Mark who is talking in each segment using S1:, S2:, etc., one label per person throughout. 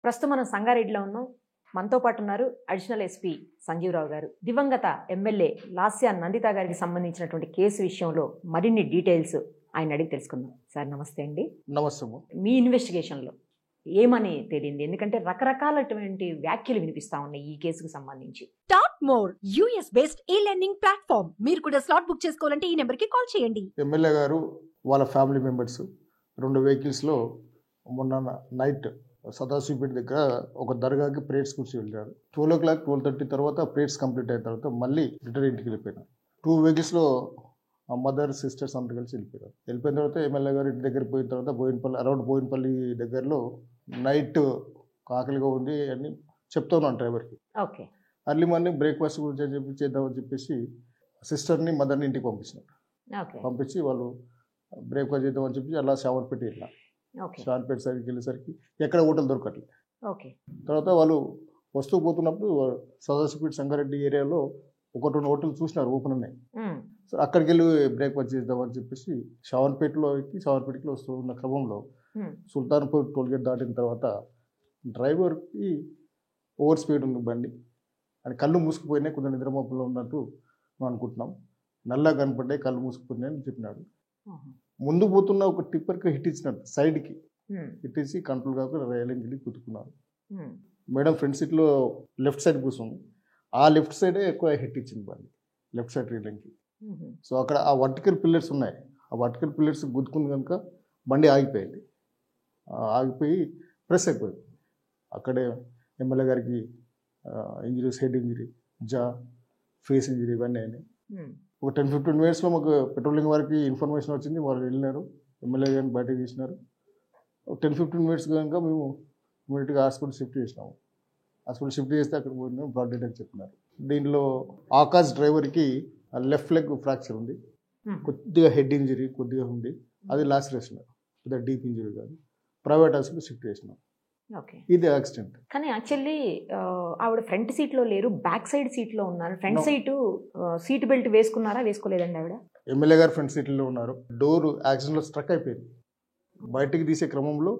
S1: ప్రస్తుతం మనం సంగారెడ్డిలో ఉన్నాం. మనతో పాటు ఉన్నారు అడిషనల్ ఎస్పీ సంజీవరావు గారు. దివంగత ఎమ్మెల్యే లాస్యా నందిత గారికి సంబంధించినటువంటి కేసు విషయంలో మరిన్ని డీటెయిల్స్ ఆయన అడిగి తెలుసుకుందాం. సార్ నమస్తే అండి.
S2: నమస్తే.
S1: మీ ఇన్వెస్టిగేషన్లో ఏమని తెలియంది? ఎందుకంటే రకరకాలటువంటి వ్యాఖ్యలు వినిపిస్తా ఉన్నాయి ఈ కేసుకు సంబంధించి.
S3: టాక్ మోర్ యూఎస్ బేస్డ్ ఈ లెర్నింగ్ ప్లాట్ఫామ్. మీరు కూడా స్లాట్ బుక్ చేసుకోవాలంటే ఈ నెంబర్ కి కాల్ చేయండి.
S2: ఎమ్మెల్యే గారు వాళ్ళ ఫ్యామిలీ మెంబర్స్ 2 వెహికల్స్లో మొన్న నైట్ సదాశివపేట దగ్గర ఒక దర్గాకి ప్రేయర్స్ కూర్చి వెళ్ళారు. 12 o'clock 12:30 తర్వాత ప్రేయర్స్ కంప్లీట్ అయిన తర్వాత మళ్ళీ రిటర్న్ ఇంటికి వెళ్ళిపోయినారు. 2 వెహికల్స్లో మదర్ సిస్టర్స్ అందరు కలిసి వెళ్ళిపోయారు. వెళ్ళిపోయిన తర్వాత ఎమ్మెల్యే గారు ఇంటి దగ్గర పోయిన తర్వాత అరౌండ్ బోయినపల్లి దగ్గరలో నైట్ ఆకలిగా ఉంది అని చెప్తా ఉన్నాను డ్రైవర్కి.
S1: ఓకే.
S2: అర్లీ మార్నింగ్ బ్రేక్ఫాస్ట్ గురించి చేద్దామని చెప్పేసి సిస్టర్ని మదర్ని ఇంటికి పంపించినారు. పంపించి వాళ్ళు బ్రేక్ఫాస్ట్ చేద్దామని చెప్పి అలా శావర్పేట వెళ్ళారు. శావర్పేట సైడ్కి వెళ్ళేసరికి ఎక్కడ హోటల్ దొరకట్లేదు. తర్వాత వాళ్ళు వస్తూ పోతున్నప్పుడు సదాశివపేట సంగారెడ్డి ఏరియాలో 1-2 హోటల్ చూసినారు, ఓపెన్ ఉన్నాయి. సో అక్కడికి వెళ్ళి బ్రేక్ఫాస్ట్ చేద్దామని చెప్పేసి శావర్పేటకి వస్తూ ఉన్న క్రమంలో సుల్తాన్పూర్ టోల్గేట్ దాటిన తర్వాత డ్రైవర్కి ఓవర్ స్పీడ్ ఉంది బండి అని కళ్ళు మూసుకుపోయినాయి, కొంచెం నిద్రమోపంలో ఉన్నట్టు మేము అనుకుంటున్నాం. నల్లా కనపడ్డాయి, కళ్ళు మూసుకుపోయినాయి అని చెప్పినాడు. ముందు పోతున్న ఒక టిప్పర్కి హిట్ ఇచ్చినట్టు సైడ్కి హిట్ ఇచ్చి కంట్రోల్ కాకుండా రైలింగ్ వెళ్ళి కుతుకున్నారు. మేడం ఫ్రంట్ సీట్లో లెఫ్ట్ సైడ్ కూర్చుంది, ఆ లెఫ్ట్ సైడే ఎక్కువ హిట్ ఇచ్చింది బండి, లెఫ్ట్ సైడ్ రైలింగ్కి. సో అక్కడ ఆ వర్టికల్ పిల్లర్స్ ఉన్నాయి, ఆ వర్టికల్ పిల్లర్స్ గుద్దుకుంది కనుక బండి ఆగిపోయింది. ఆగిపోయి ప్రెస్ అయిపోయింది. అక్కడే ఎమ్మెల్యే గారికి injuries, head injury, face injury ఇవన్నీ అయినాయి. ఒక 10-15 మినిట్స్లో మాకు పెట్రోలింగ్ వారికి ఇన్ఫర్మేషన్ వచ్చింది, వాళ్ళు వెళ్ళినారు, ఎమ్మెల్యే గారిని బయటకు తీసినారు. 10-15 మినిట్స్ కనుక మేము ఇమీడియట్గా హాస్పిటల్ షిఫ్ట్ చేసినాము. హాస్పిటల్ షిఫ్ట్ చేస్తే అక్కడ పోయినా బ్లడ్ డెడ్ అని చెప్పినారు. దీనిలో ఆకాష్ డ్రైవర్కి లెఫ్ట్ లెగ్ ఫ్రాక్చర్ ఉంది, కొద్దిగా హెడ్ ఇంజరీ కొద్దిగా ఉంది, అది లాసరేషన్, పెద్ద డీప్ ఇంజరీ కాదు. ప్రైవేట్ హాస్పిటల్ షిఫ్ట్ చేసినాం. ఇది యాక్సిడెంట్.
S1: కానీ యాక్చువల్లీ ఆవిడ ఫ్రంట్ సీట్లో లేరు, బ్యాక్ సైడ్ సీట్లో ఉన్నారు. ఫ్రంట్ సీట్ బెల్ట్ వేసుకున్నారా, వేసుకోలేదండి ఆవిడ?
S2: ఎమ్మెల్యే గారు ఫ్రంట్ సీట్లో ఉన్నారు. డోర్ యాక్సిడెంట్లో స్ట్రక్ అయిపోయింది. బయటికి తీసే క్రమంలో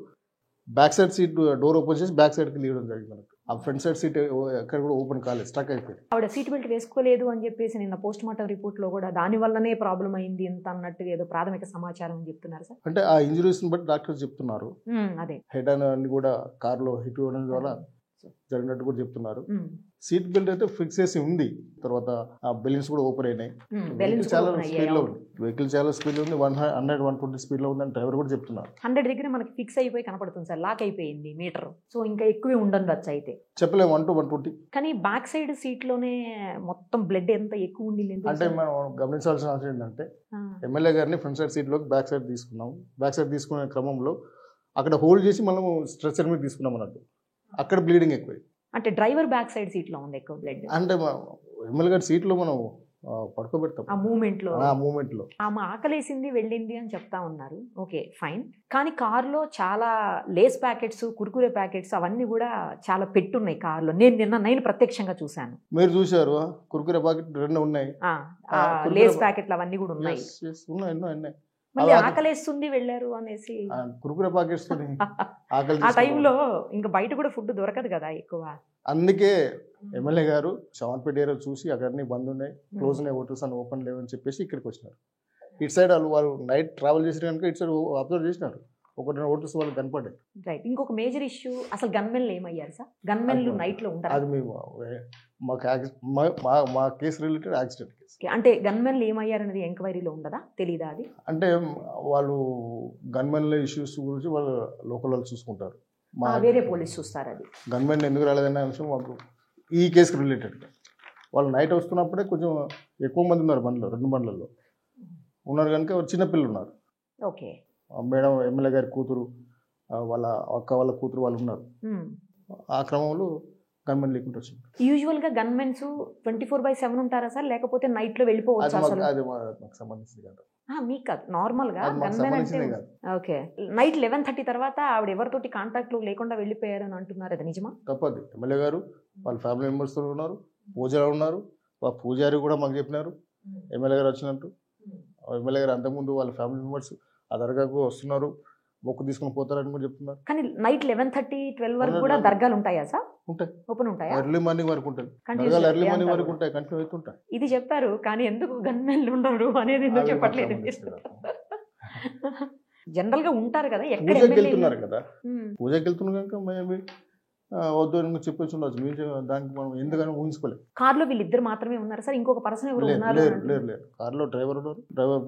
S2: back side seat door open చేసి బ్యాక్ సైడ్కి తీయడం జరిగింది. మనకు ఆ ఫ్రంట్ సైడ్ సీట్ ఎక్కడ కూడా ఓపెన్ కాలేదు, స్ట్రక్ అయిపోయింది.
S1: ఆవిడ సీట్ బెల్ట్ వేసుకోలేదు అని చెప్పేసి నిన్న పోస్ట్ మార్టం రిపోర్ట్లో కూడా దాని వల్లనే ప్రాబ్లం అయింది ఎంత అన్నట్టు ఏదో ప్రాథమిక సమాచారం అని చెప్తున్నారు సార్.
S2: అంటే ఆ ఇంజరీస్ని బట్టి డాక్టర్స్ చెప్తున్నారు.
S1: అదే
S2: హెడ్ అన్ని కూడా కార్లో హిట్ ఇవ్వడం ద్వారా జరిగినట్టు కూడా చెప్తున్నారు. సీట్ బెల్ట్ అయితే ఫిక్స్ చేసి ఉంది. తర్వాత ఆ బెలూన్స్ కూడా ఓపెన్ అయినాయి. చాలా స్పీడ్లో ఉంది, వెహికల్ చాలా స్పీడ్లో ఉంది, 100-120 స్పీడ్లో ఉందని డ్రైవర్ కూడా చెప్తున్నారు.
S1: 100 దగ్గర మనకి ఫిక్స్ అయిపోయి కనపడుతుంది సార్, లాక్ అయిపోయింది మీటర్. సో ఇంకా ఎక్కువే ఉండొచ్చు అయితే,
S2: చెప్పలేము 100-120.
S1: కానీ బ్యాక్ సైడ్ సీట్లోనే మొత్తం బ్లడ్ ఎంత ఎక్కువ ఉండింది
S2: అంటే మనం గమనించాల్సిన అవసరం ఏంటంటే ఎమ్మెల్యే గారిని ఫ్రంట్ సైడ్ సీట్లోకి బ్యాక్ సైడ్ తీసుకున్నాము. బ్యాక్ సైడ్ తీసుకునే క్రమంలో అక్కడ హోల్డ్ చేసి మనము స్ట్రెచర్ మీద తీసుకున్నాం అన్నట్టు, అక్కడ బ్లీడింగ్ ఎక్కువ.
S1: అంటే డ్రైవర్ బ్యాక్ సైడ్ సీట్లో ఉంది ఎక్కువ బ్లడ్.
S2: అంటే ఎమ్మెల్యే గారి సీట్లో మనం పడుకోబెడతాం ఆ మూమెంట్లో.
S1: ఆమె ఆకలేసింది వెళ్ళింది అని చెప్తా ఉన్నారు. Okay fine. కానీ కార్లో చాలా లేస్ ప్యాకెట్స్, కుర్కురే ప్యాకెట్స్ అవన్నీ కూడా చాలా పెట్టున్నాయి కార్లో. నేను ప్రత్యక్షంగా చూశాను.
S2: మీరు చూసారు? కుర్కురే ప్యాకెట్ 2 ఉన్నాయి,
S1: లేస్ ప్యాకెట్లు అవన్నీ కూడా ఉన్నాయి.
S2: ఉన్నాయి.
S1: మళ్ళీ ఆకలేస్తుంది వెళ్ళారు అనేసి
S2: కుర్కురే ప్యాకెట్స్
S1: ఆ టైంలో ఇంకా బయట కూడా ఫుడ్ దొరకదు కదా ఎక్కువ.
S2: అందుకే ఎమ్మెల్యే గారు శావర్పేట ఏరియా చూసి అక్కడన్నీ బంద్ ఉన్నాయి, క్లోజ్ ఉన్నాయి, హోటల్స్ అని ఓపెన్ లేవని చెప్పేసి ఇక్కడికి వచ్చినారు. ఇటు సైడ్ వాళ్ళు నైట్ ట్రావెల్ చేసిన కనుక ఇటు సైడ్ అబ్జర్వ్ చేసినారు, 1-2 హోటల్స్ వాళ్ళు కనపడ్డాయి.
S1: రైట్. ఇంకొక మేజర్ ఇష్యూ, అసలు గన్మెన్లు ఏమయ్యారు సార్? గన్మెన్లు నైట్లో ఉంటారు?
S2: అది మేము మా కేసు రిలేటెడ్ యాక్సిడెంట్ కేసు.
S1: అంటే గన్మెన్లు ఏమయ్యారనేది ఎంక్వైరీలో ఉండదా, తెలీదా? అది
S2: అంటే వాళ్ళు గన్మెన్ల ఇష్యూస్ గురించి వాళ్ళు లోకల్ వాళ్ళు చూసుకుంటారు,
S1: వేరే పోలీస్ చూస్తారు. అది
S2: గన్మెన్ ఎందుకు రాలేదనే అంశం మాకు ఈ కేసుకి రిలేటెడ్. వాళ్ళు నైట్ వస్తున్నప్పుడే కొంచెం ఎక్కువ మంది ఉన్నారు బండ్లో, 2 బండ్లలో ఉన్నారు కనుక చిన్నపిల్లలు ఉన్నారు.
S1: ఓకే.
S2: మేడం ఎమ్మెల్యే గారి కూతురు, వాళ్ళ అక్క వాళ్ళ కూతురు వాళ్ళు ఉన్నారు. ఆ క్రమంలో గన్మెన్ లేకుండా వచ్చింది.
S1: యూజువల్గా గన్మెన్స్ 24/7 ఉంటారా సార్, లేకపోతే నైట్లో వెళ్ళిపోవచ్చు?
S2: అది మాకు సంబంధించింది కాదు.
S1: మీకు కాదు, నార్మల్గా గన్మెన్ అంటే ఓకే. నైట్ 11:30 తర్వాత ఆవిడ ఎవరితోటి కాంటాక్ట్లో లేకుండా వెళ్ళిపోయారు అని అంటున్నారు, అది నిజమా?
S2: తప్పది. ఎమ్మెల్యే గారు వాళ్ళ ఫ్యామిలీ మెంబర్స్తో ఉన్నారు, పూజారి ఉన్నారు, పూజారి కూడా మాకు చెప్పినారు ఎమ్మెల్యే గారు వచ్చినట్టు. ఎమ్మెల్యే గారు అంతకుముందు వాళ్ళ ఫ్యామిలీ మెంబర్స్ ఆ దర్గాకు వస్తున్నారు, మొక్కు తీసుకొని పోతారని కూడా చెప్తున్నారు.
S1: కానీ నైట్ 11:30, 12 వరకు కూడా దర్గాలు ఉంటాయా సార్?
S2: ఉంటాయి,
S1: ఓపెన్ ఉంటాయా?
S2: ఎర్లీ మార్నింగ్ వరకు ఉంటాయి దర్గాలు, ఎర్లీ మార్నింగ్ వరకు ఉంటాయి, కంటిన్యూ అవుతుంటాయి.
S1: ఇది చెప్పారు కానీ ఎందుకు గన్మెన్లు ఉండరు అనేది ఎందుకు చెప్పట్లేదు? జనరల్ గా ఉంటారు కదా, ఎక్కడ
S2: పూజకి వెళ్తున్నారు కదా, పూజకి వెళ్తున్నారు కనుక మేబీ వద్దు అని చెప్పొచ్చు ఉండొచ్చు. మేము దానికి మనం ఎందుకని ఊహించుకోలేదు.
S1: కార్లో వీళ్ళిద్దరు మాత్రమే ఉన్నారు సార్, ఇంకొక పర్సన్ ఎవరు ఉన్నారు?
S2: లేదు, కార్లో డ్రైవర్ ఉన్నారు, డ్రైవర్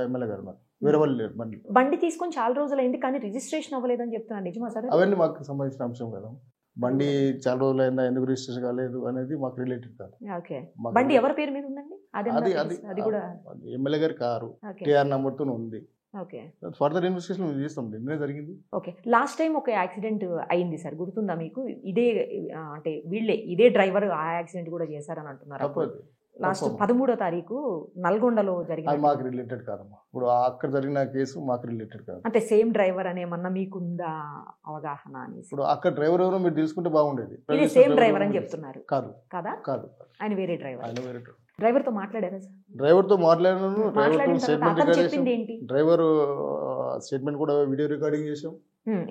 S2: ఎమ్మెల్యే గారు ఉన్నారు, వేరే వాళ్ళు లేరు.
S1: బండి తీసుకొని చాలా రోజులు అయింది కానీ రిజిస్ట్రేషన్ అవ్వలేదని చెప్తున్నారు, నిజమా సార్?
S2: అవన్నీ మాకు సంబంధించిన అంశం కదా. బండి చాలా రోజులు అయిందా, ఎందుకు రిజిస్ట్రేషన్ కాలేదు అనేది మాకు రిలేటెడ్ కాదు.
S1: ఓకే, బండి ఎవరి పేరు మీద ఉందండి? అది కూడా
S2: ఎమ్మెల్యే గారి కారు టీఆర్ నంబర్ తో ఉంది.
S1: ఓకే,
S2: ఫర్దర్ ఇన్వెస్టిగేషన్ చేస్తాం, నిన్నే జరిగింది.
S1: ఓకే, లాస్ట్ టైం ఒక యాక్సిడెంట్ అయింది సార్, గుర్తుందా మీకు? ఇదే అంటే వీళ్ళే ఇదే డ్రైవర్ ఆ యాక్సిడెంట్ కూడా చేశారని అంటున్నారు. లాస్ట్ 13వ తారీఖు నల్గొండలో జరిగింది.
S2: మాకు రిలేటెడ్ కాదమ్మా, ఇప్పుడు అక్కడ జరిగిన కేసు మాకు రిలేటెడ్ కాదు.
S1: అంటే సేమ్ డ్రైవర్ అనేమన్నా మీకుందా అవగాహన అని?
S2: ఇప్పుడు అక్కడ డ్రైవర్ ఎవరో మీరు తెలుసుకుంటే బాగుండేది.
S1: ఇది సేమ్ డ్రైవర్ అని చెప్తున్నారు.
S2: కాదు
S1: కదా,
S2: కాదు,
S1: ఆయన వేరే డ్రైవర్.
S2: ఆయన వేరే
S1: డ్రైవర్ తో మాట్లాడారా సార్?
S2: డ్రైవర్ తో మాట్లాడాను, డ్రైవర్ స్టేట్మెంట్ కూడా వీడియో రికార్డింగ్ చేసాం.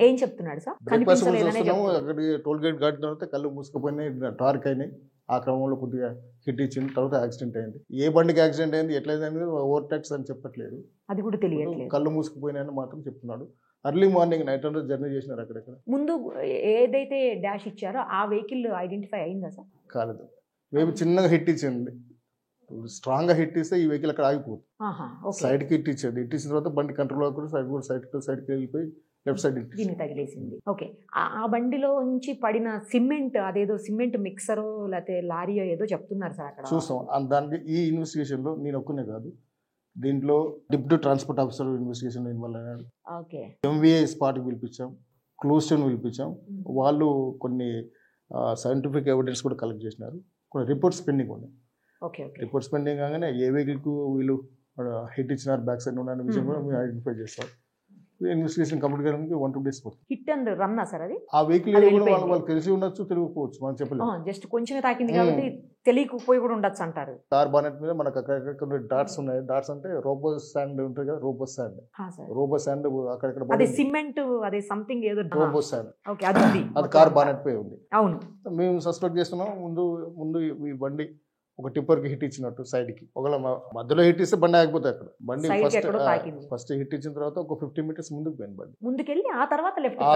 S1: ఏం చెప్తున్నాడు సార్?
S2: అక్కడికి టోల్ గేట్ దాటిన తర్వాత కళ్ళు మూసుకుపోయినాయి, టార్క్ అయినాయి. ఆ క్రమంలో కొద్దిగా హిట్ ఇచ్చిన తర్వాత యాక్సిడెంట్ అయింది. ఏ బండికి యాక్సిడెంట్ అయింది, ఎట్లయింది ఓవర్ ట్యాక్స్ అని చెప్పట్లేదు,
S1: అది కూడా తెలియట్లేదు.
S2: కళ్ళు మూసుకుపోయినాయని మాత్రం చెప్తున్నాడు. అర్లీ మార్నింగ్ నైట్ అంతా జర్నీ చేసినారు అక్కడెక్కడ.
S1: ముందు ఏదైతే డాష్ ఇచ్చారో ఆ వెహికల్ ఐడెంటిఫై అయిందా సార్?
S2: కాలేదు, మేము చిన్నగా హిట్ ఇచ్చింది. స్ట్రాంగ్ గా హిట్ ఇస్తే ఈ వెహికల్ అక్కడ ఆగిపోతుంది. సైడ్ కి హిట్ ఇచ్చేది, హిట్ ఇచ్చిన తర్వాత బండి కంట్రోల్ అవ్వకుండా సైడ్ కి వెళ్ళిపోయి లెఫ్ట్ సైడ్
S1: దీన్ని తగిలేసింది. ఓకే, ఆ బండిలో నుంచి పడిన సిమెంట్, అదేదో సిమెంట్ మిక్సరో లేకపోతే లారీయో ఏదో చెప్తున్నారు సార్ అక్కడ.
S2: చూస్తాం దానికి. ఈ ఇన్వెస్టిగేషన్ లో నేను ఒక్కనే కాదు, దీంట్లో deputy transport officer investigation involve అయినాడు.
S1: ఓకే,
S2: ఎంవీఏ స్పాట్కి పిలిపించాం, క్లోజ్ టౌన్ పిలిపించాం. వాళ్ళు కొన్ని సైంటిఫిక్ ఎవిడెన్స్ కూడా కలెక్ట్ చేసినారు. కొన్ని రిపోర్ట్స్ పెండింగ్ ఉన్నాయి. రిపోర్ట్స్ పెండింగ్ కాగానే ఏ వెహికల్కు వీళ్ళు హిట్ ఇచ్చినారు, బ్యాక్ సైడ్ ఉన్న విషయం కూడా మేము ఐడెంటిఫై చేస్తాం. ఇన్వెస్టిగేషన్ కంప్లీట్ చేయడానికి 1-2 days పడుతుంది.
S1: హిట్ అండ్ రన్ సార్ అది?
S2: ఆ వెహికల్ వాళ్ళు తెలిసి ఉండొచ్చు, తెలియకపోవచ్చు, మనం చెప్పలేదు.
S1: జస్ట్ కొంచెమే తాకింది కాబట్టి తెలియకపోయి కూడా ఉండొచ్చు అంటారు.
S2: కార్ బానెట్ మీద మనకు అక్కడెక్కడ డాట్స్ ఉన్నాయి. డాట్స్ అంటే రోబోస్ శాండ్ ఉంటుంది కదా, రోబోస్ శాండ్ అక్కడెక్కడ
S1: అదే సిమెంట్, అదే సంథింగ్ ఏదో
S2: రోబోస్ శాండ్.
S1: ఓకే, అది
S2: కార్ బానెట్ పై ఉంది.
S1: అవును, మేము
S2: సస్పెక్ట్ చేస్తున్నాం. ముందు ఈ బండి ఒక టిప్పర్ కి హిట్ ఇచ్చినట్టు సైడ్ కి, ఒకవేళ మధ్యలో హిట్ ఇస్తే బండి ఆగిపోతే అక్కడ. బండి ఫస్ట్ హిట్ ఇచ్చిన తర్వాత ఒక 15 meters ముందుకు పోయింది బండి,
S1: ముందుకెళ్ళి ఆ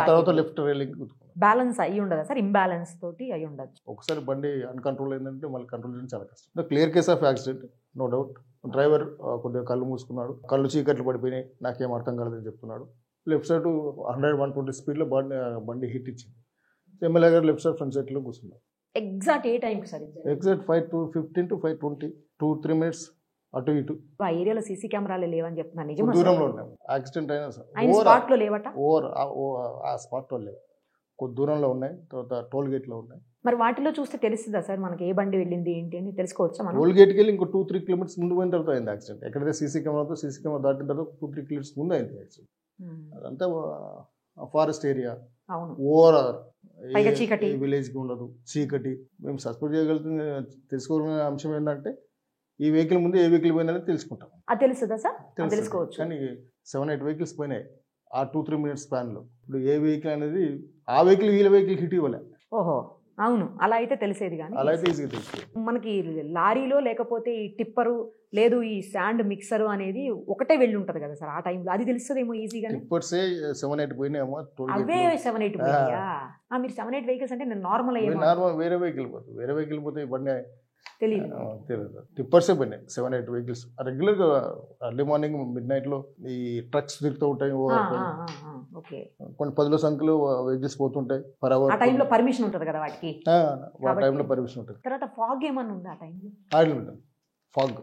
S1: తర్వాత లెఫ్ట్
S2: రైలింగ్
S1: బ్యాలెన్స్ అయ్యి ఉండదా సార్? ఇంబ్యాలెన్స్ తోటి అయ్యి ఉండదు.
S2: ఒకసారి బండి అన్కంట్రోల్ అయిందంటే మళ్ళీ కంట్రోల్ చేయడం చాలా కష్టం. Clear case of accident, no doubt. Driver కొద్దిగా కళ్ళు మూసుకున్నాడు, కళ్ళు చీకట్లు పడిపోయినాయి, నాకేం అర్థం కాలేదని చెప్తున్నాడు. లెఫ్ట్ సైడ్ 100-120 స్పీడ్లో బండి హిట్ ఇచ్చింది. ఎమ్మెల్యే గారు లెఫ్ట్ సైడ్ ఫ్రంట్ సైడ్లో కూర్చున్నారు.
S1: ఎగ్జాక్ట్ ఏ టైంకి సార్?
S2: ఎగ్జాక్ట్ 5:15 to 5:20, 2-3 minutes అటు ఇటు.
S1: ఆ ఏరియాలో సీసీ కెమెరాలు లేవని చెప్తున్నారు, నిజమా?
S2: దూరంలో ఉన్నాయి. యాక్సిడెంట్ అయినా సార్
S1: స్పాట్ లో లేవట?
S2: ఆ స్పాట్ లో లేవు, కొద్ది దూరంలో ఉన్నాయి. తర్వాత టోల్ గేట్ లో ఉన్నాయి.
S1: మరి వాటిలో చూస్తే తెలుస్తుందా సార్ మనకి ఏ బండి వెళ్ళింది ఏంటి అని తెలుసుకోవచ్చా?
S2: టోల్ గేట్కి వెళ్ళి ఇంకో 2-3 kilometers ముందు పోయిన తర్వాత అయింది యాక్సిడెంట్. ఎక్కడైతే సీసీ కెమెరా దాటిన తర్వాత 2-3 kilometers ముందు అయింది యాక్సిడెంట్. అదంతా ఫారెస్ట్ ఏరియా, ఓవరాల్
S1: చీకటి,
S2: విలేజ్ కి ఉండదు, చీకటి. మేము సస్పెక్ట్ చేయగలుగుతున్న తెలుసుకోవాల్సిన అంశం ఏంటంటే ఈ వెహికల్ ముందు ఏ వెహికల్ పోయిందని తెలుసుకుంటాం.
S1: అది తెలుస్తుందా సార్? తెలుసుకోవచ్చు.
S2: కానీ 7-8 vehicles పోయినాయి ఆ 2-3 minutes స్పాన్ లో. ఇప్పుడు ఏ వెహికల్ అనేది ఆ వెహికల్ వీళ్ళ వెహికల్ హిట్ ఇవ్వలే.
S1: ఓహో, అవును, అలా అయితే తెలిసేది. కానీ
S2: అలా అయితే ఈజీగా తెలుస్తుంది
S1: మనకి. లారీలో లేకపోతే ఈ టిప్పరు లేదు, ఈ శాండ్ మిక్సర్ అనేది ఒకటే వెళ్ళి ఉంటది కదా సార్, ఆ టైంలో అది తెలుస్తుందేమో ఈజీగా.
S2: టిప్పర్సే 7-8 పోయినాయేమో,
S1: అవే 7-8 పోయినాయా? మీరు 7-8 vehicles అంటే నేను నార్మల్
S2: వేరే వెహికల్ పోతే బండి
S1: తెలియదు.
S2: టిప్పర్సే పోయినాయి 7-8 vehicles. రెగ్యులర్గా ఎర్లీ మార్నింగ్ మిడ్-నైట్ లో ఈ ట్రక్స్ తిరుగుతూ ఉంటాయి. కొన్ని 10 సంఖ్యలో వెహికల్స్ పోతుంటాయి పర్ అవర్.
S1: ఆ టైంలో పర్మిషన్ ఉంటుంది కదా వాటికి?
S2: ఆ టైంలో పర్మిషన్ ఉంటుంది.
S1: తర్వాత ఫాగ్ ఏమన్నా ఉంది ఆ టైంలో?
S2: ఉంటుంది, ఫాగ్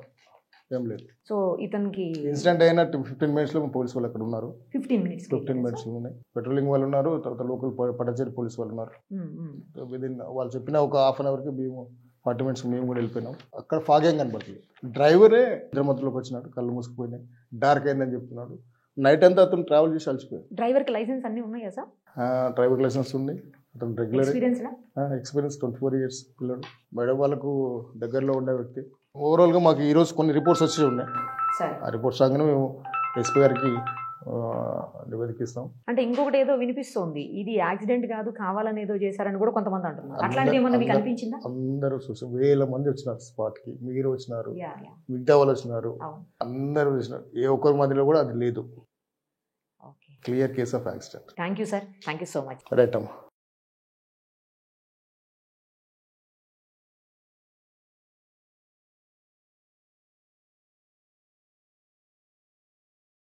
S2: ఏం లేదు.
S1: సో ఇతనికి
S2: ఇన్సిడెంట్ అయిన 15 minutes లో పోలీసు వాళ్ళు అక్కడ ఉన్నారు.
S1: 15 minutes
S2: ఉన్నాయి. పెట్రోలింగ్ వాళ్ళు ఉన్నారు, తర్వాత లోకల్ పటచేరి పోలీసు వాళ్ళు ఉన్నారు. విదిన్ వాళ్ళు చెప్పిన ఒక 1/2 hour కి మేము 40 minutes మేము కూడా వెళ్ళిపోయినాం. అక్కడ ఫాగ్ ఏం కనబడలేదు. డ్రైవరే నిద్రమత్తులోకి వచ్చినాడు, కళ్ళు మూసుకుపోయినాయి, డార్క్ అయిందని చెప్తున్నాడు. నైట్ అంతా అతను ట్రావెల్ చేసి అలసిపోయాడు.
S1: డ్రైవర్కి లైసెన్స్ అన్ని ఉన్నాయా సార్?
S2: డ్రైవర్ లైసెన్స్ ఉంది. అతను రెగ్యులర్ ఎక్స్పీరియన్స్ 24 years పిల్లడు. మేడం వాళ్ళకు దగ్గరలో ఉండే వ్యక్తి. ఓవరాల్గా మాకు ఈరోజు కొన్ని రిపోర్ట్స్ వచ్చి ఉన్నాయి. ఆ రిపోర్ట్స్ రాగానే మేము ఎస్పీ గారికి వెతికిస్తాం.
S1: అంటే ఇంకొకటి ఏదో వినిపిస్తోంది, ఇది యాక్సిడెంట్ కాదు కావాలని ఏదో చేశారని కూడా కొంతమంది అంటున్నారు. అట్లాంటిది ఏమన్నా మీకు అనిపించిందా?
S2: అందరూ చూసి 1000 మంది వచ్చినారు స్పాట్కి. మీరు వచ్చినారు, మిగతా వాళ్ళు వచ్చినారు, అందరూ వచ్చినారు. ఏ ఒక్కరి మధ్యలో కూడా అది లేదు. Clear case of accident.
S1: Thank you sir, thank you so much.
S2: Right అమ్మా.